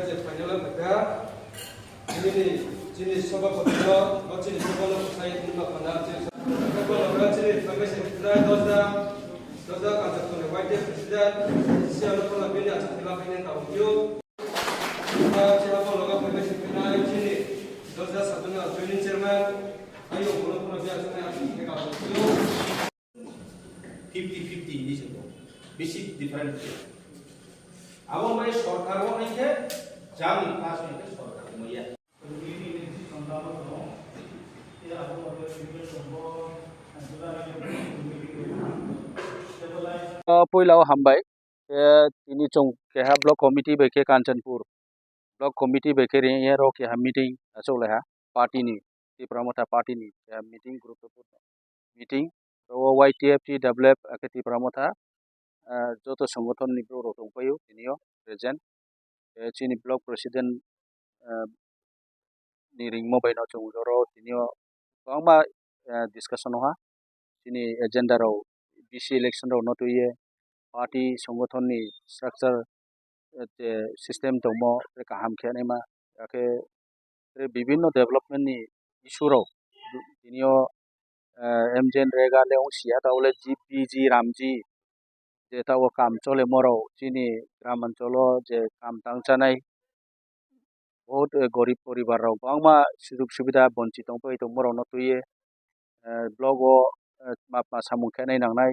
je final mereka ini sobat foto ini sobat saya ini mak mana kalau mereka ini kami sekitar dosa kantor tuh wajib presiden siapa pun lebih dari sekitar ini tahu yuk siapa pun logo kami sekitar ini dosa satunya joining chairman ayo pun lebih dari sekitar ini tahu yuk 50-50 ini semua basic different awal mai सरकार वो नहीं है जामी पास में के सरकार में या तो ये इनकी संभावना तो ये आप लोग के सिविल संभव जुला में पहिलाव हामबाय तिनि चौं केहा ब्लक कमिटी बेके कांचनपुर ब्लक कमिटी बेके रे रो के मीटिंग चौलेहा पार्टी नि तिप्रामथा पार्टी नि मीटिंग गुरुत्वपूर्ण मीटिंग रो वाईटीएफटी डेवलप के तिप्रामथा जो तो संगठन नि ब्रो दंफायो तिनियो प्रेजेंट चिनि ब्लक प्रेसिडेंट नि रिंगमो बायनो चौ जरो तिनियो बांबा डिस्कशन हा चिनि एजेंडा रो बीसी इलेक्शन रो नतुये पार्टी संगठन नि स्ट्रक्चर सिस्टम दमो काहाम खेनेमा याके विभिन्न डेवलपमेंट नि इशू रो तिनियो एमजेन रेगा लेउ सिया तावले जीपीजी रामजी जेता वो काम चले मरो चिनी ग्राम अंचल जे काम तांचानाय बहुत गरीब परिवार रो बांगमा सुजुग सुविधा वंचित दंफाय तो मरो नतुये ब्लॉक ओ मापा सामुं खेनाय नांनाय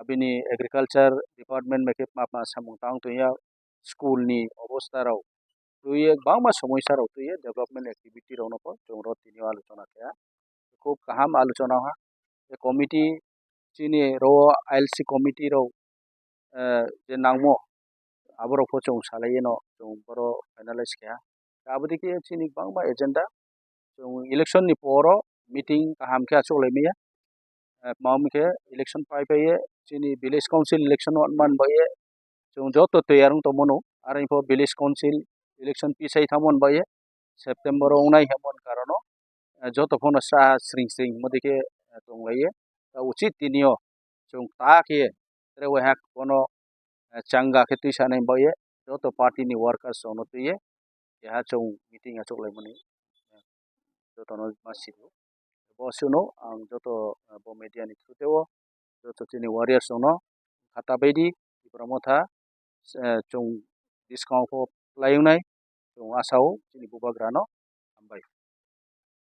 अबिनि एग्रीकल्चर डिपार्टमेंट मेके मापा सामुं तांग तोया स्कूल नि अवस्था रो तुये बांगमा समस्या रो तुये डेवलपमेंट एक्टिविटी रो नको जोंरो तिनि आलोचना खेया खूब काहाम आलोचना हा कमिटी चिनी रो आईएलसी कमिटी रो जे नांगमो आबरो फोचों सालायो न जों बरो फाइनलाइज खेया आबोदि के चिनी बांगमा एजेंडा जों इलेक्शन नि पोरो मीटिंग काहाम खेया चोलायमिया मामके इलेक्शन पाइबाये चिनी विलेज काउंसिल इलेक्शन मान बाये जों जतो तैयार तो मनो आरो इफो विलेज काउंसिल इलेक्शन पिसाय थामन बाये सेप्टेम्बर उनाय हेमन कारनो जतो फोन सा स्रिंग स्रिंग मदिके दंलायो उचित तिनियो जों ताके रे वहा कोनो चांगा के तुइसानाय बाये जतो पार्टी नि वर्कर्स जों तुये यहा जों मीटिंग चोलाय मनि जतो न मासिरो बसुनो आं जतो बो मीडिया नि थ्रुतेओ जतो तिनि वारियर्स जों खाता बायदि प्रमथा जों डिस्काउंट को लायनाय जों आसाव तिनि बुबाग्रानो